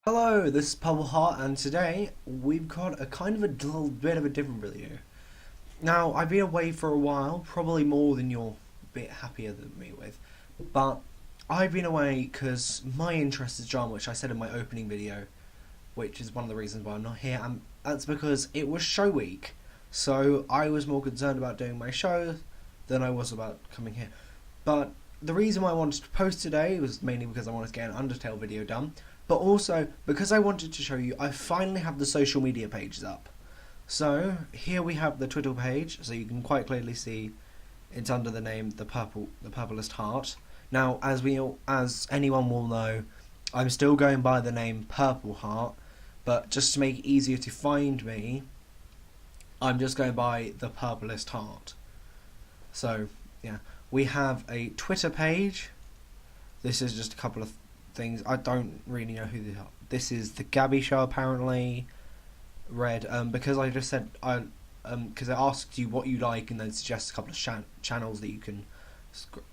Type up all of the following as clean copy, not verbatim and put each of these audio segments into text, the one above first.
Hello, this is Purple Heart, and today we've got a kind of a little bit of a different video. Now, I've been away for a while, probably more than you're a bit happier than me with, but I've been away because my interest is drama, which I said in my opening video, which is one of the reasons why I'm not here, and that's because it was show week, so I was more concerned about doing my show than I was about coming here. But the reason why I wanted to post today was mainly because I wanted to get an Undertale video done, but also because I wanted to show you I finally have the social media pages up. So here we have the Twitter page, so you can quite clearly see it's under the name the purplest heart. Now, as anyone will know, I'm still going by the name Purple Heart, but just to make it easier to find me, I'm just going by the purplest heart. So yeah, we have a Twitter page. This is just a couple of things. I don't really know who they are. This is the Gabby Show, apparently. Red, because I just said because it asks you what you like and then suggests a couple of channels that you can,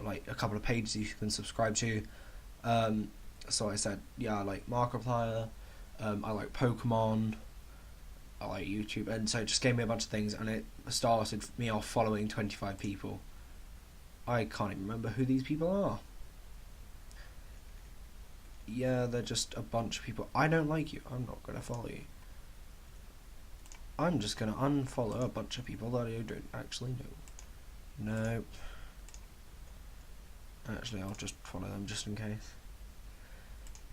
like a couple of pages you can subscribe to. So I said, yeah, I like Markiplier, I like Pokemon, I like YouTube, and so it just gave me a bunch of things, and it started me off following 25 people. I can't even remember who these people are. Yeah, they're just a bunch of people. I don't like you. I'm not going to follow you. I'm just going to unfollow a bunch of people that I don't actually know. Nope. Actually, I'll just follow them just in case.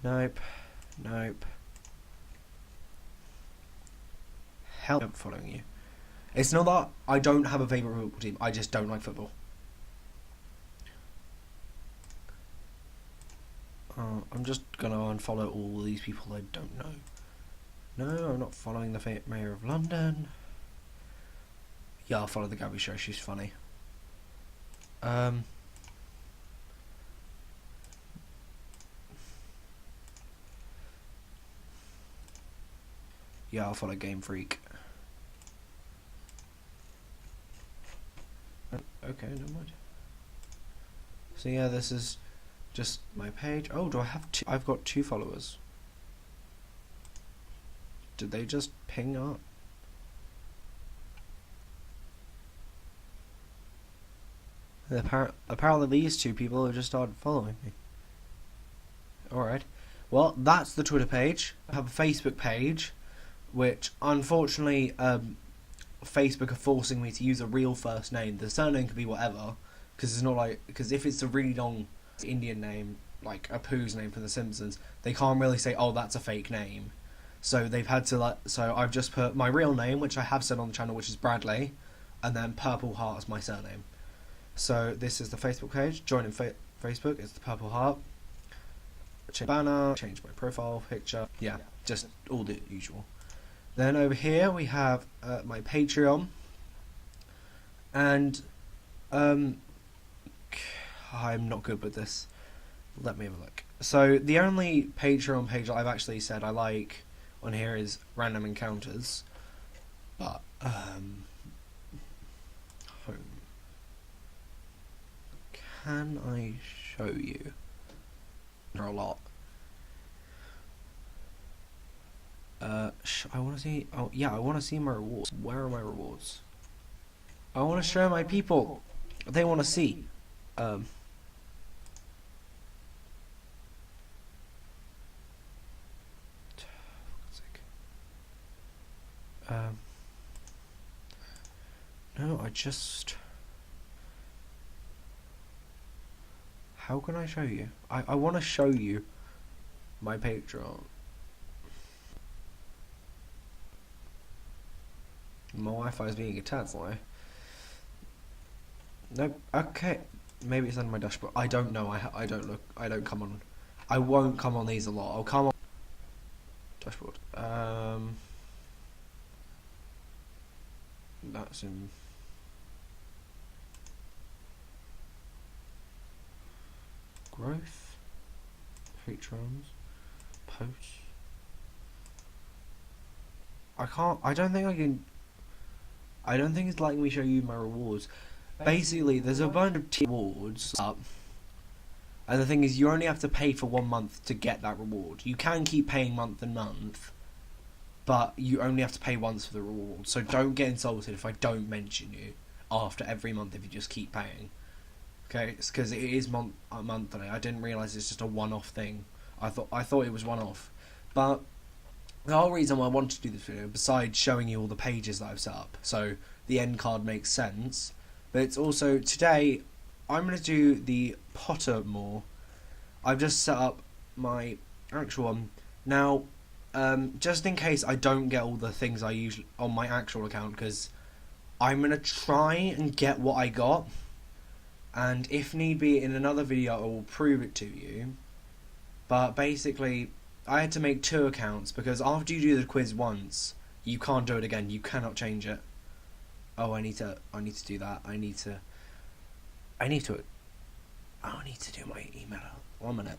Nope. Nope. Hell, I'm following you. It's not that I don't have a favourite football team. I just don't like football. I'm just going to unfollow all these people I don't know. No, I'm not following the Mayor of London. Yeah, I'll follow the Gabby Show, she's funny. Yeah, I'll follow Game Freak. Okay, never mind. So yeah, this is just my page. Oh, do I have two? I've got 2 followers. Did they just ping up? Apparently these 2 people have just started following me. Alright. Well, that's the Twitter page. I have a Facebook page, which unfortunately Facebook are forcing me to use a real first name. The surname could be whatever, because it's not like, because if it's a really long Indian name, like Apu's name from The Simpsons, they can't really say, oh, that's a fake name. So they've had to, so I've just put my real name, which I have said on the channel, which is Bradley, and then Purple Heart is my surname. So this is the Facebook page. Join in Facebook. It's the Purple Heart. Change banner. Change my profile picture. Yeah, just all the usual. Then over here we have my Patreon, and I'm not good with this. Let me have a look. So the only Patreon page that I've actually said I like on here is Random Encounters, but home. Can I show you? There are a lot. I want to see. Oh yeah, I want to see my rewards. Where are my rewards? I want to show my people. They want to see. No, I just... How can I show you? I want to show you my Patreon. My Wi-Fi is being a tad slow. Nope. Okay. Maybe it's under my dashboard. I don't know. I don't look. I don't come on. I won't come on these a lot. I'll come on dashboard. That's in growth, patrons, posts. I don't think I can. I don't think it's letting me show you my rewards. Basically, there's a bunch of rewards up, And the thing is, you only have to pay for 1 month to get that reward. You can keep paying month and month, but you only have to pay once for the reward. So don't get insulted if I don't mention you after every month if you just keep paying. Okay, it's because it is monthly. I didn't realise it's just a one-off thing. I thought it was one-off. But the whole reason why I wanted to do this video, besides showing you all the pages that I've set up, so the end card makes sense, but it's also, today, I'm going to do the Pottormore. I've just set up my actual one. Now, just in case I don't get all the things I usually on my actual account, because I'm going to try and get what I got, and if need be, in another video I will prove it to you. But basically, I had to make 2 accounts, because after you do the quiz once, you can't do it again. You cannot change it. Oh, I need to do that. I need to do my email. 1 minute.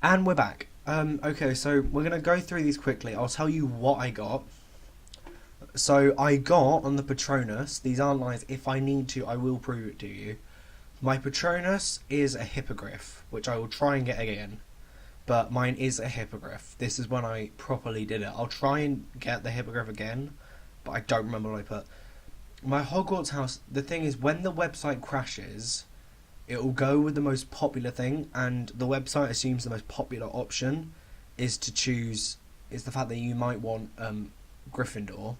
And we're back. Okay, so we're going to go through these quickly. I'll tell you what I got. So I got, on the Patronus, these aren't lies, if I need to, I will prove it to you. My Patronus is a hippogriff, which I will try and get again. But mine is a hippogriff. This is when I properly did it. I'll try and get the hippogriff again, but I don't remember what I put. My Hogwarts house, the thing is, when the website crashes, it will go with the most popular thing, and the website assumes the most popular option is the fact that you might want Gryffindor.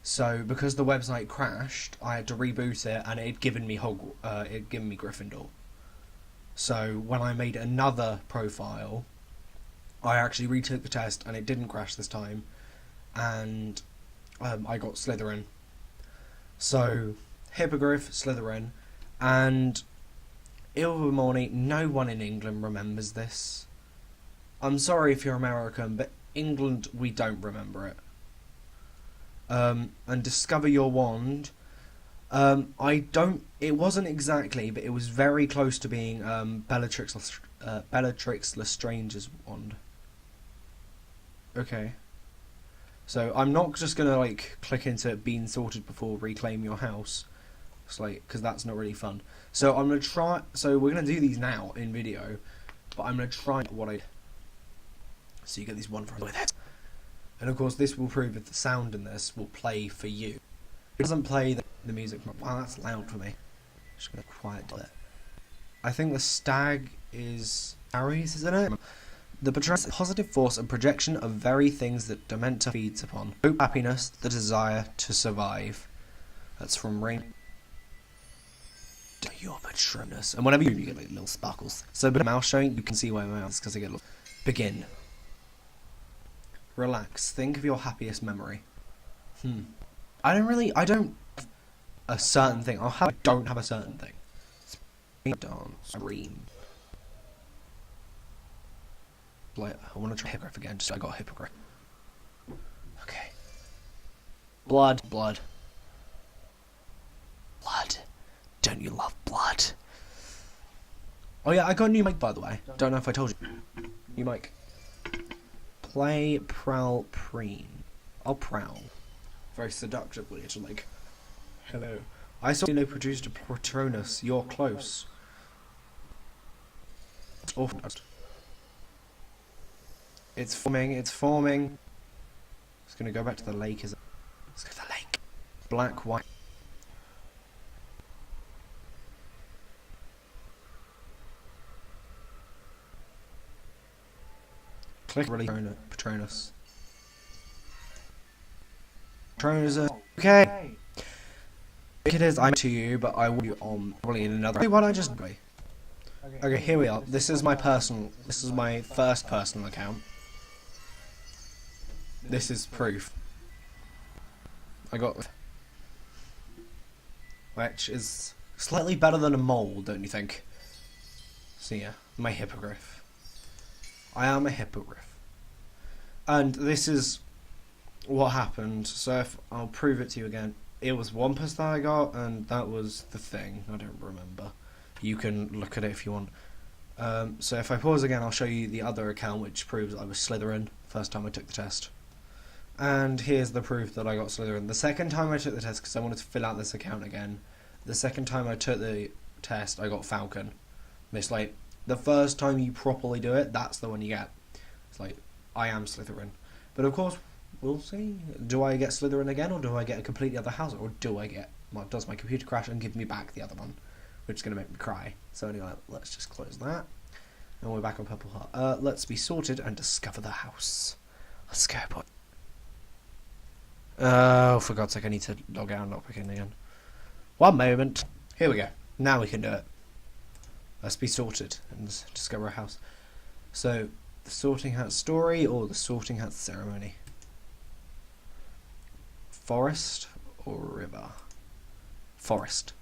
So because the website crashed, I had to reboot it, and it had given me Gryffindor. So when I made another profile, I actually retook the test, and it didn't crash this time, and I got Slytherin. So Hippogriff, Slytherin, and Ilvermorny. No one in England remembers this. I'm sorry if you're American, but England, we don't remember it. And Discover Your Wand. It wasn't exactly, but it was very close to being Bellatrix Lestrange's wand. Okay. So I'm not just gonna like click into being sorted before reclaim your house. It's like, because that's not really fun. So I'm gonna try. So we're gonna do these now in video, but I'm gonna try what I. So you get these one from with it. And of course, this will prove that the sound in this will play for you. It doesn't play the music. Wow, that's loud for me. Just gonna quiet it. I think the stag is Aries, isn't it? The Patronus is a positive force and projection of very things that Dementor feeds upon. Hope, happiness, the desire to survive. That's from Rain. Your Patronus. And whenever you get like little sparkles. So, but a mouse showing, you can see where my mouse is because I get a little. Begin. Relax. Think of your happiest memory. I don't a certain thing. I don't have a certain thing. Dance. Scream. Like, I want to try Hippogriff again, just so I got Hippogriff. Okay. Blood. Don't you love blood? Oh yeah, I got a new mic, by the way. Don't know if I told you. New mic. Play, prowl, preen. I'll prowl. Very seductively, it's like, hello. I saw you produced a Patronus. You're close. Oh, it's forming. It's gonna go back to the lake, is it? Let's go to the lake. Black, white. Click really Patronus. Patronus. Okay. It is. I'm to you, but I will be on probably in another. Why don't I just play? Okay, here we are. This is my first personal account. This is proof. I got, which is slightly better than a mole, don't you think? So yeah, my hippogriff. I am a hippogriff. And this is what happened. So if I'll prove it to you again. It was Wampus that I got, and that was the thing. I don't remember. You can look at it if you want. So if I pause again, I'll show you the other account, which proves I was Slytherin first time I took the test. And here's the proof that I got Slytherin. The second time I took the test, because I wanted to fill out this account again, the second time I took the test, I got Falcon. It's like the first time you properly do it, that's the one you get. It's like, I am Slytherin. But of course, we'll see. Do I get Slytherin again, or do I get a completely other house, or does my computer crash and give me back the other one, which is going to make me cry. So anyway, let's just close that. And we're back on Purple Heart. Let's be sorted and discover the house. Let's go, boy. Oh, for God's sake, I need to log out and lockpick in again. One moment. Here we go. Now we can do it. Let's be sorted and discover a house. So, the Sorting Hat story or the Sorting Hat ceremony? Forest or river? Forest.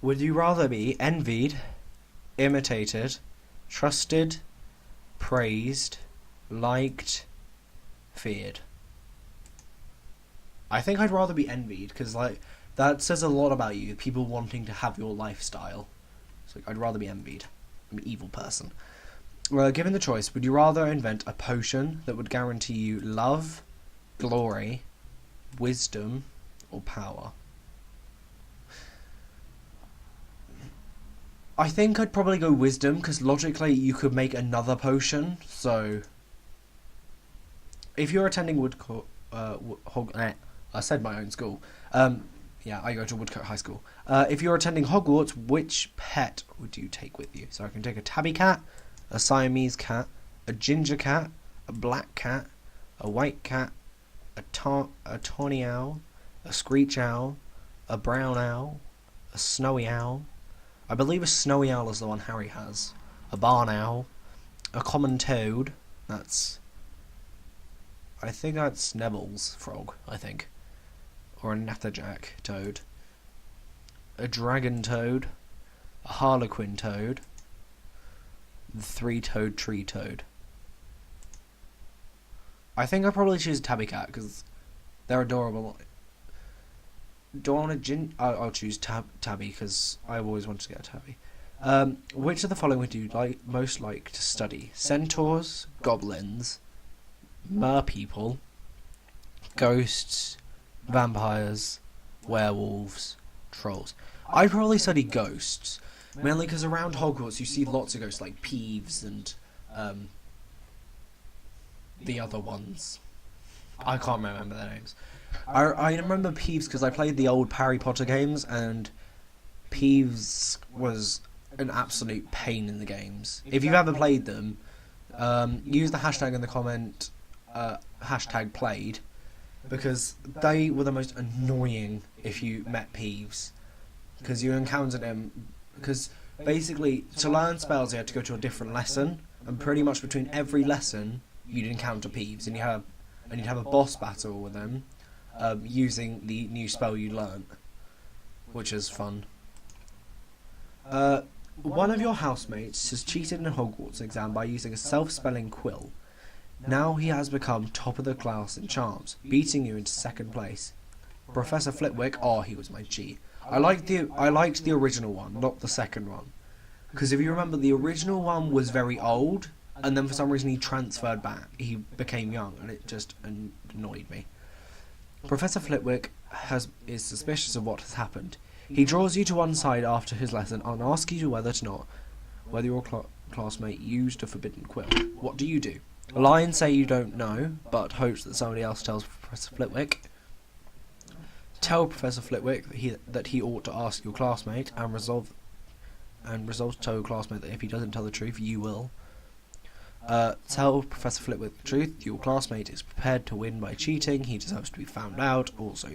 Would you rather be envied, imitated, trusted, praised, liked, feared? I think I'd rather be envied, because like that says a lot about you. People wanting to have your lifestyle. So I'd rather be envied. I'm an evil person. Well, given the choice, would you rather invent a potion that would guarantee you love, glory, wisdom, or power? I think I'd probably go wisdom, because logically you could make another potion. So if you're attending I said my own school. Yeah, I go to Woodcote High School. If you're attending Hogwarts, which pet would you take with you? So I can take a tabby cat, a Siamese cat, a ginger cat, a black cat, a white cat, a tawny owl, a screech owl, a brown owl, a snowy owl. I believe a snowy owl is the one Harry has. A barn owl, a common toad. I think that's Neville's frog, I think. Or a natterjack toad. A dragon toad. A harlequin toad. The three-toed tree toad. I think I'll probably choose a tabby cat, because they're adorable. Do I want a I'll choose tabby, because I've always wanted to get a tabby. Which of the following would you most like to study? Centaurs, goblins, merpeople, ghosts, vampires, werewolves, trolls. I'd probably study ghosts, mainly because around Hogwarts you see lots of ghosts like Peeves and the other ones. I can't remember their names. I remember Peeves because I played the old Harry Potter games, and Peeves was an absolute pain in the games. If you ever played them, use the hashtag in the comment, hashtag played, because they were the most annoying if you met Peeves, because you encountered him, because basically to learn spells you had to go to a different lesson, and pretty much between every lesson you'd encounter Peeves, and you'd have a boss battle with them, using the new spell you learnt, which is fun. One of your housemates has cheated in a Hogwarts exam by using a self-spelling quill. Now he has become top of the class in charms, beating you into second place. Professor Flitwick, he was my G. I liked the original one, not the second one, because if you remember, the original one was very old, and then for some reason he transferred back. He became young, and it just annoyed me. Professor Flitwick is suspicious of what has happened. He draws you to one side after his lesson and asks you whether your classmate used a forbidden quill. What do you do? Lie and say you don't know, but hopes that somebody else tells Professor Flitwick. Tell Professor Flitwick that he ought to ask your classmate, and resolve to tell your classmate that if he doesn't tell the truth, you will. Tell Professor Flitwick the truth. Your classmate is prepared to win by cheating. He deserves to be found out. Also,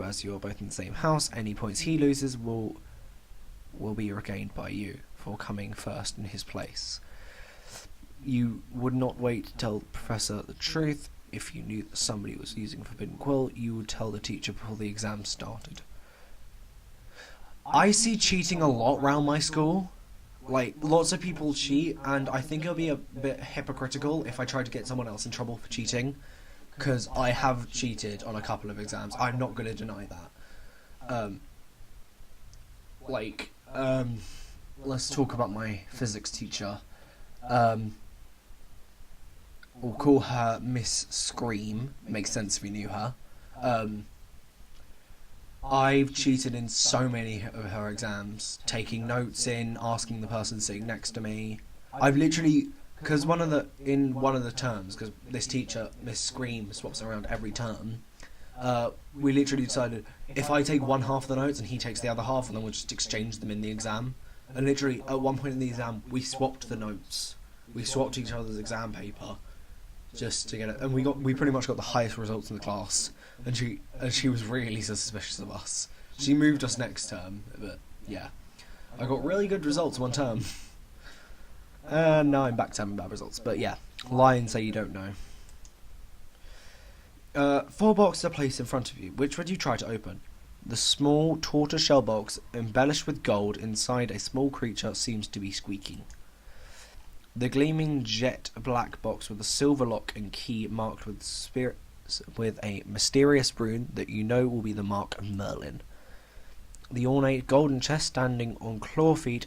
as you are both in the same house, any points he loses will be regained by you for coming first in his place. You would not wait to tell the professor the truth. If you knew that somebody was using forbidden quill, you would tell the teacher before the exam started. I see cheating a lot around my school. Like, lots of people cheat, and I think it'll be a bit hypocritical if I try to get someone else in trouble for cheating, because I have cheated on a couple of exams. I'm not going to deny that. Let's talk about my physics teacher. We'll call her Miss Scream. Makes sense if you knew her. I've cheated in so many of her exams, taking notes in, asking the person sitting next to me. I've literally, because one of the terms, because this teacher, Miss Scream, swaps around every term. We literally decided if I take one half of the notes and he takes the other half, and then we'll just exchange them in the exam. And literally, at one point in the exam, we swapped the notes. We swapped each other's exam paper, just to get it. And we pretty much got the highest results in the class. And she was really suspicious of us. She moved us next term, but yeah, I got really good results one term. And now I'm back to having bad results. But yeah, lie and say you don't know. 4 boxes are placed in front of you. Which would you try to open? The small tortoiseshell box, embellished with gold, inside a small creature seems to be squeaking. The gleaming jet black box with a silver lock and key marked with a mysterious rune that you know will be the mark of Merlin. The ornate golden chest standing on claw feet,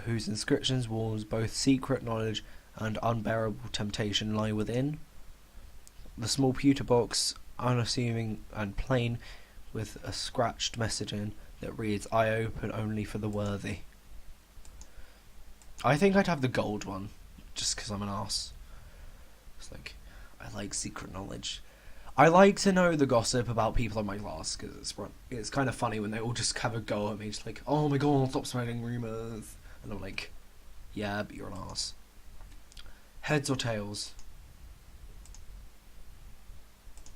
whose inscriptions warns both secret knowledge and unbearable temptation lie within. The small pewter box, unassuming and plain, with a scratched message in that reads, "I open only for the worthy." I think I'd have the gold one, just because I'm an arse. It's like, I like secret knowledge. I like to know the gossip about people in my class, because it's kind of funny when they all just have a go at me, just like, "Oh my god, stop spreading rumours." And I'm like, yeah, but you're an arse. Heads or tails?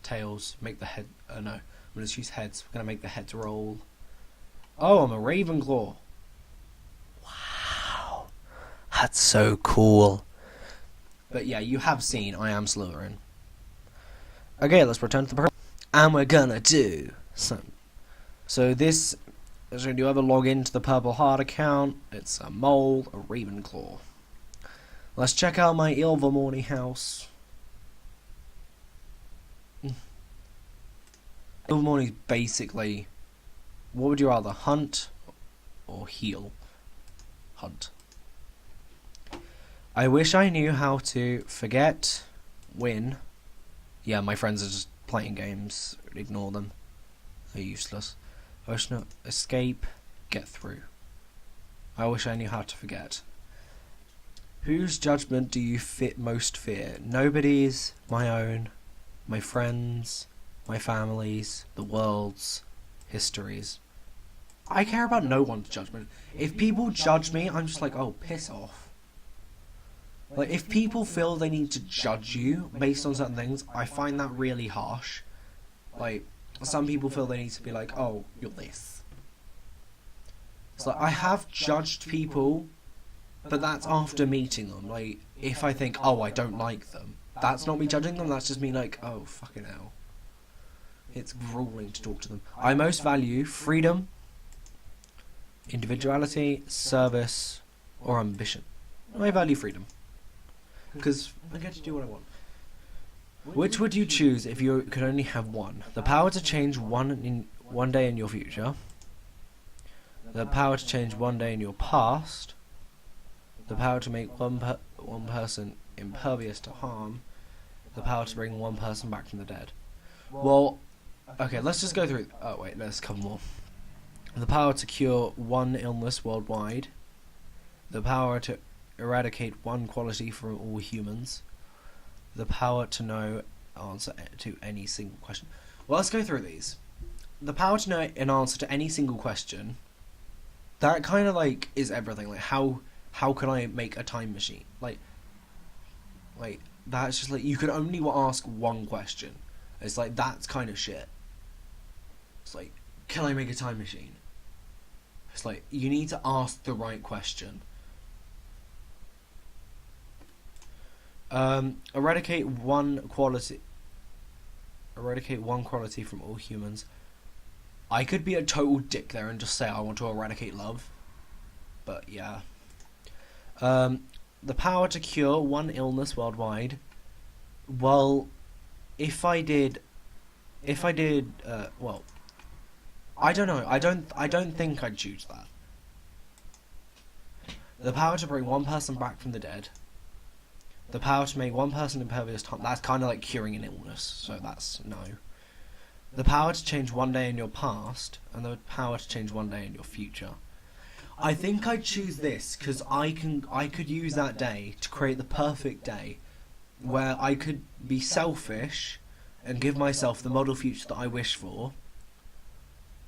Tails. Make the head... no. I'm going to choose heads. We're going to make the heads roll. Oh, I'm a Ravenclaw. Wow. That's so cool. But yeah, you have seen I am Slytherin. Okay, let's return to the program. And we're gonna do some. So this... So do you ever log into the Purple Heart account? It's a mole, a Ravenclaw. Let's check out my Ilvermorny house. Ilvermorny's basically... What would you rather, hunt or heal? Hunt. I wish I knew how to forget, win. Yeah, my friends are just playing games. Ignore them. They're useless. I wish not escape, get through. I wish I knew how to forget. Whose judgment do you most fear? Nobody's, my own, my friends, my family's, the world's, history's. I care about no one's judgment. If people judge me, I'm just like, oh, piss off. Like, if people feel they need to judge you based on certain things, I find that really harsh. Like, some people feel they need to be like, oh, you're this. It's like, I have judged people, but that's after meeting them. Like, if I think, oh, I don't like them, that's not me judging them, that's just me like, oh, fucking hell. It's grueling to talk to them. I most value freedom, individuality, service, or ambition. I value freedom, because I get to do what I want. Which would you choose if you could only have one? The power to change one day in your future, the power to change one day in your past, the power to make one person impervious to harm, the power to bring one person back from the dead. Well, okay, let's just go through... Oh, wait, there's a couple more. The power to cure one illness worldwide, the power to eradicate one quality from all humans, the power to know answer to any single question. Well, let's go through these. The power to know an answer to any single question, that kind of like is everything. Like, how can I make a time machine? Like that's just like, you can only ask one question. It's like, that's kind of shit. It's like, can I make a time machine? It's like, you need to ask the right question. Eradicate one quality from all humans. I could be a total dick there and just say I want to eradicate love. But yeah. The power to cure one illness worldwide. Well, if I did, well, I don't know. I don't think I'd choose that. The power to bring one person back from the dead. The power to make one person impervious to harm. That's kind of like curing an illness, so that's no. the power to change one day in your past and the power to change one day in your future. I think I'd choose this because I could use that day to create the perfect day where I could be selfish and give myself the model future that I wish for,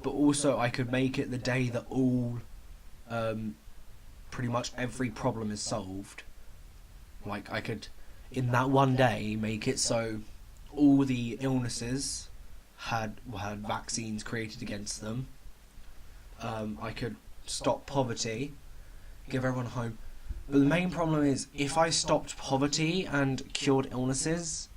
but also I could make it the day that all, pretty much every problem is solved. Like, I could, in that one day, make it so all the illnesses had vaccines created against them. I could stop poverty, give everyone a home. But the main problem is, if I stopped poverty and cured illnesses,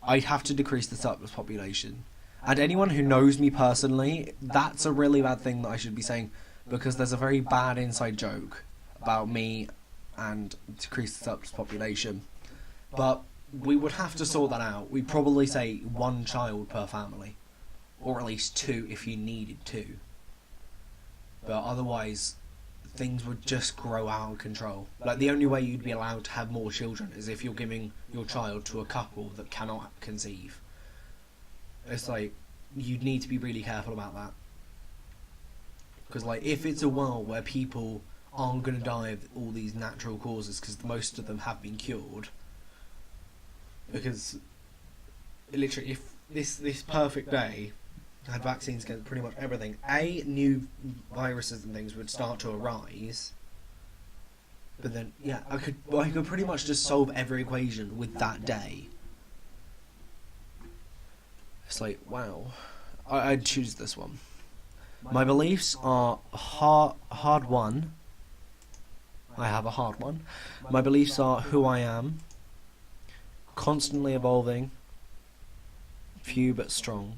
I'd have to decrease the surplus population. And anyone who knows me personally, that's a really bad thing that I should be saying, because there's a very bad inside joke about me and decrease the surplus population. But we would have to sort that out. We'd probably say 1 child per family, or at least 2 if you needed 2. But otherwise, things would just grow out of control. Like, the only way you'd be allowed to have more children is if you're giving your child to a couple that cannot conceive. It's like, you'd need to be really careful about that. Because, like, if it's a world where people aren't going to die of all these natural causes because most of them have been cured, because literally, if this perfect day had vaccines against pretty much everything, new viruses and things would start to arise. But then, yeah, I could pretty much just solve every equation with that day. It's like, wow, I'd choose this one. My beliefs are hard one. I have a hard one. My beliefs are who I am, constantly evolving, few but strong.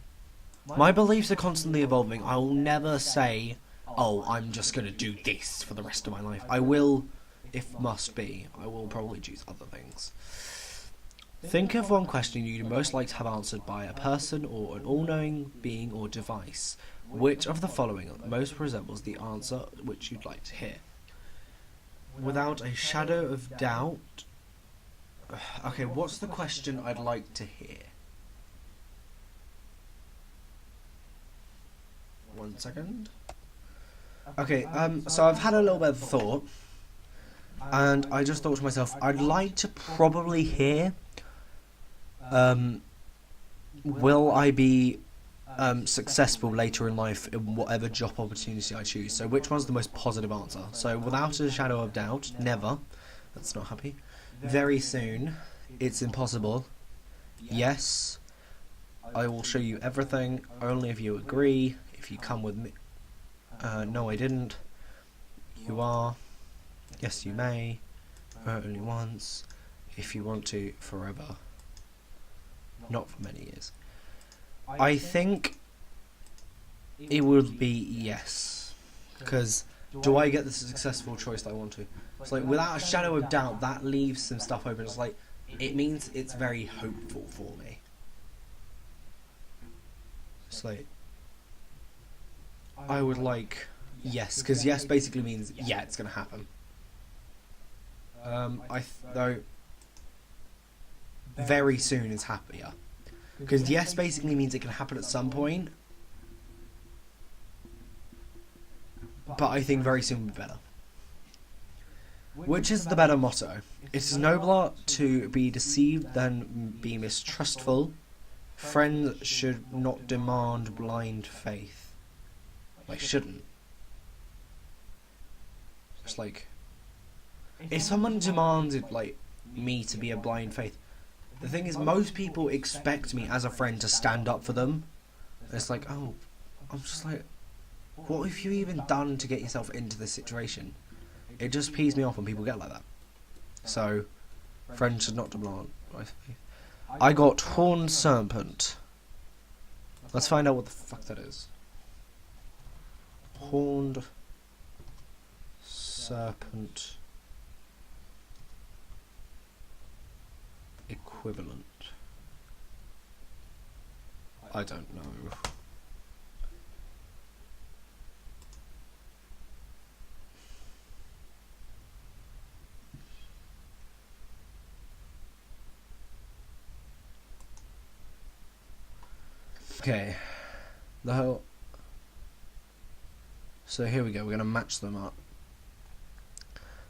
My beliefs are constantly evolving. I will never say, oh, I'm just going to do this for the rest of my life. I will, if must be, I will probably choose other things. Think of one question you'd most like to have answered by a person or an all-knowing being or device. Which of the following most resembles the answer which you'd like to hear? Without a shadow of doubt... Okay, what's the question I'd like to hear? 1 second. Okay, so I've had a little bit of thought, and I just thought to myself, I'd like to probably hear, will I be successful later in life in whatever job opportunity I choose? So which one's the most positive answer? So without a shadow of doubt, never. That's not happy. Very soon. It's impossible. Yes. I will show you everything, only if you agree. If you come with me. No, I didn't. You are. Yes, you may. Only once. If you want to, forever. Not for many years. I think it would be yes. Because do I get the successful choice that I want to? It's like, without a shadow of doubt, that leaves some stuff open. It's like, it means it's very hopeful for me. It's like, I would like yes, because yes basically means yeah, it's going to happen. Though very soon is happier, because yes basically means it can happen at some point, but I think very soon would be better. Which is the better motto? It is nobler to be deceived than be mistrustful. Friends should not demand blind faith. I shouldn't. It's like, if someone demanded, like, me to be a blind faith, the thing is, most people expect me as a friend to stand up for them. And it's like, oh, I'm just like, what have you even done to get yourself into this situation? It just pees me off when people get like that. So, friends should not demand blind faith. I got horned serpent. Let's find out what the fuck that is. Horned serpent equivalent. I don't know. Okay. The whole. So here we go. We're gonna match them up.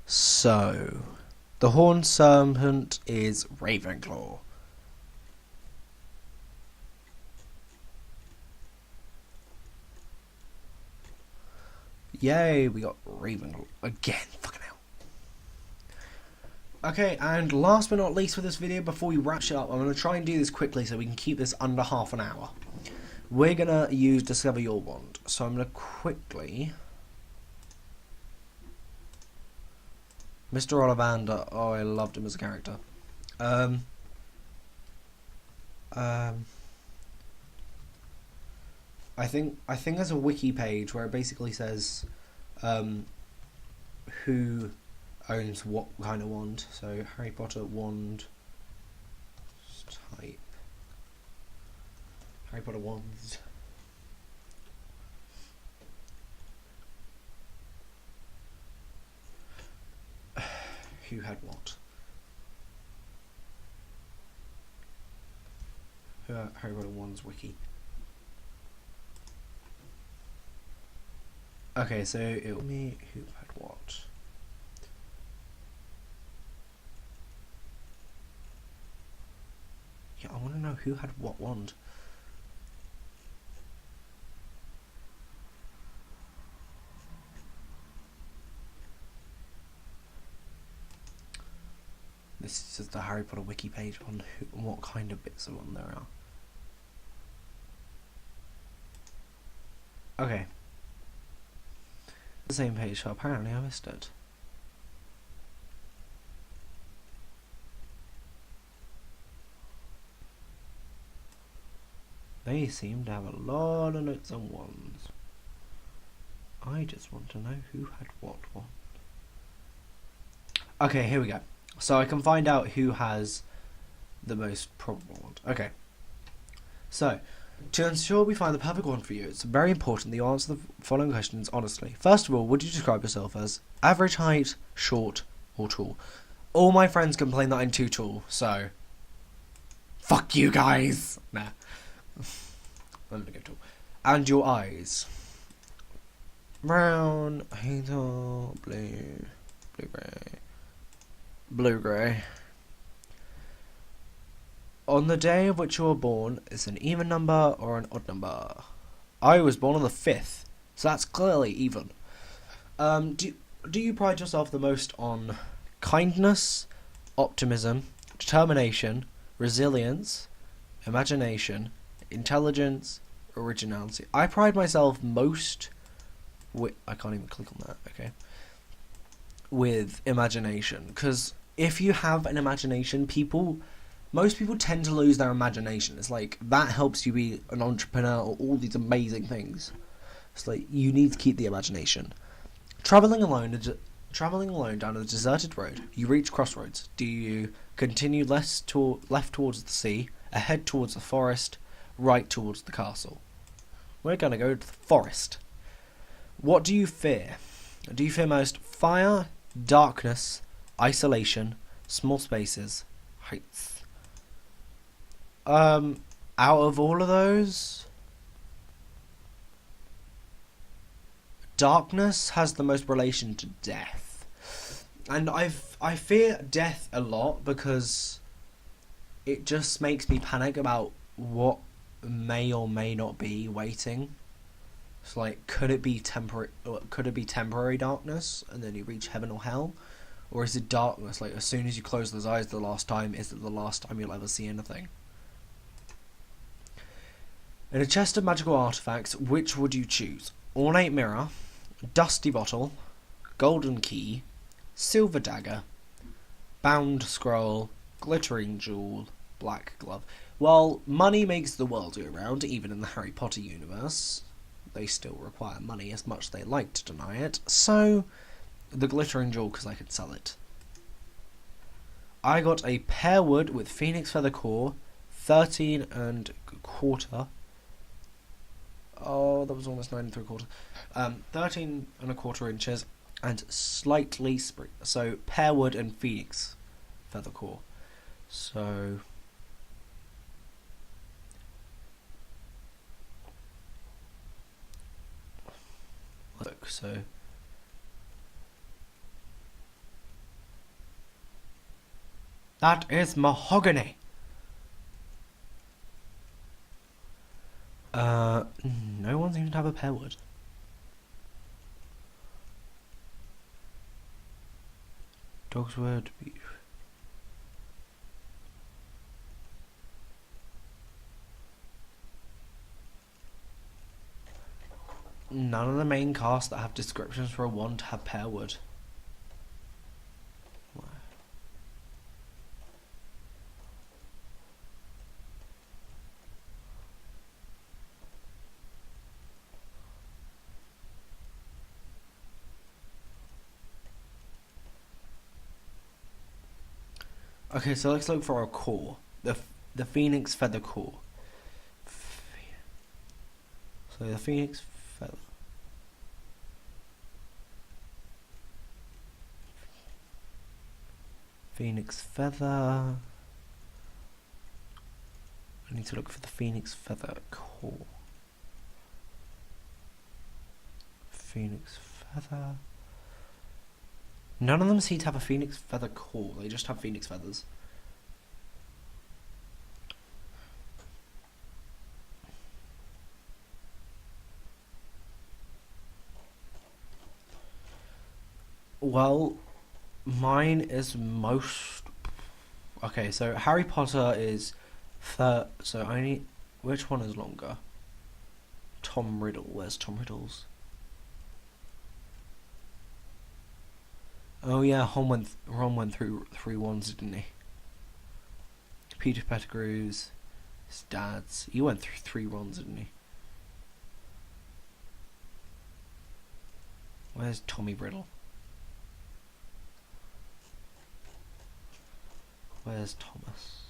So, the Horned Serpent is Ravenclaw. Yay, we got Ravenclaw again. Fucking hell. Okay, and last but not least for this video, before we wrap it up, I'm going to try and do this quickly so we can keep this under half an hour. We're going to use Discover Your Wand. So I'm going to quickly... Mr. Ollivander. Oh, I loved him as a character. I think there's a wiki page where it basically says who owns what kind of wand. So Harry Potter wand type. Harry Potter wands. Who had what? Harry Potter wands wiki. Okay, so it'll be who had what. Yeah, I want to know who had what wand. This is just the Harry Potter wiki page on what kind of bits of wand there are. Okay. The same page, so apparently I missed it. They seem to have a lot of notes on wands. I just want to know who had what wand. Okay, here we go. So I can find out who has the most probable wand. Okay. So, to ensure we find the perfect one for you, it's very important that you answer the following questions honestly. First of all, would you describe yourself as average height, short, or tall? All my friends complain that I'm too tall, so... Fuck you guys! Nah. I'm gonna go tall. And your eyes. Brown, hazel, blue, blue-grey. Blue-grey. On the day of which you were born, is an even number or an odd number? I was born on the 5th, so that's clearly even. Do you pride yourself the most on kindness, optimism, determination, resilience, imagination, intelligence, originality? I pride myself most with... I can't even click on that, okay. With imagination, because if you have an imagination, most people tend to lose their imagination. It's like, that helps you be an entrepreneur or all these amazing things. It's like, you need to keep the imagination. Travelling alone down a deserted road, you reach crossroads. Do you continue left towards the sea, ahead towards the forest, right towards the castle? We're going to go to the forest. What do you fear? Do you fear most fire, darkness, isolation, small spaces, heights? Out of all of those, darkness has the most relation to death. And I fear death a lot because it just makes me panic about what may or may not be waiting. It's like, could it be temporary darkness and then you reach heaven or hell? Or is it darkness, like as soon as you close those eyes the last time, is it the last time you'll ever see anything? In a chest of magical artifacts, which would you choose? Ornate mirror, dusty bottle, golden key, silver dagger, bound scroll, glittering jewel, black glove. Well, money makes the world go round, even in the Harry Potter universe. They still require money as much as they like to deny it, so the glittering jewel because I could sell it. I got a pear wood with phoenix feather core, 13 and a quarter. Oh, that was almost 9 3/4. 13 and a quarter inches and slightly spring. So pear wood and phoenix feather core. So oak, so... That is mahogany! No one seems to have a pear wood. Dog's wood, beef. None of the main cast that have descriptions for a wand have pear wood. Okay, so let's look for a core. The phoenix feather core. So the phoenix feather. Phoenix feather. I need to look for the phoenix feather core. Phoenix feather. None of them seem to have a phoenix feather core. They just have phoenix feathers. Well, mine is most... Okay, so Harry Potter is... So I need... Which one is longer? Tom Riddle. Where's Tom Riddle's? Oh yeah, Ron went through 3 wands, didn't he? Peter Pettigrew's... His dad's... He went through 3 wands, didn't he? Where's Tommy Riddle? Where's Thomas?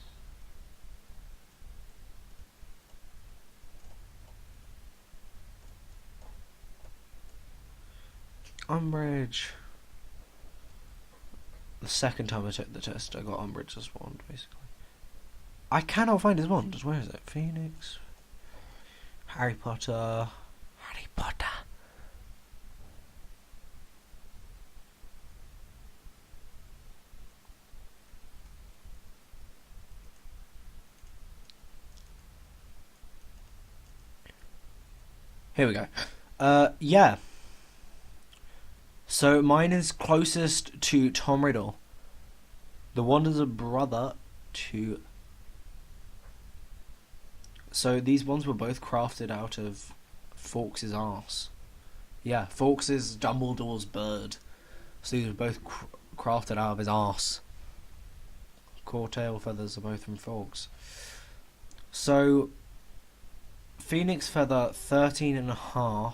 Umbridge. The second time I took the test, I got Umbridge's wand, basically. I cannot find his wand. Where is it? Phoenix. Harry Potter. Harry Potter. Here we go. Yeah. So mine is closest to Tom Riddle. The wand is a brother to... So these ones were both crafted out of Fawkes' arse. Yeah, Fawkes is Dumbledore's bird. So these were both crafted out of his arse. Core tail feathers are both from Fawkes. So... Phoenix feather 13.5,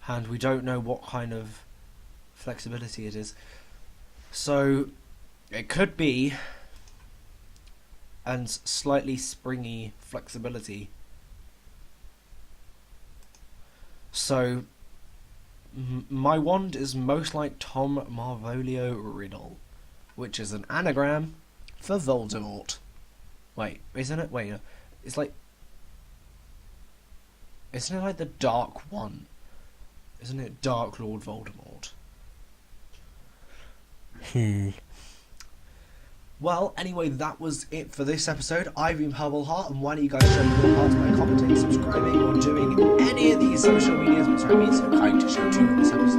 and we don't know what kind of flexibility it is, so it could be and slightly springy flexibility. So my wand is most like Tom Marvolio Riddle, which is an anagram for Voldemort. Wait, isn't it? Wait, it's like... Isn't it like the Dark One? Isn't it Dark Lord Voldemort? Well, anyway, that was it for this episode. I've been Purple Heart, and why don't you guys show your hearts by commenting, subscribing, or doing any of these social medias which I mean so kind to show to this episode.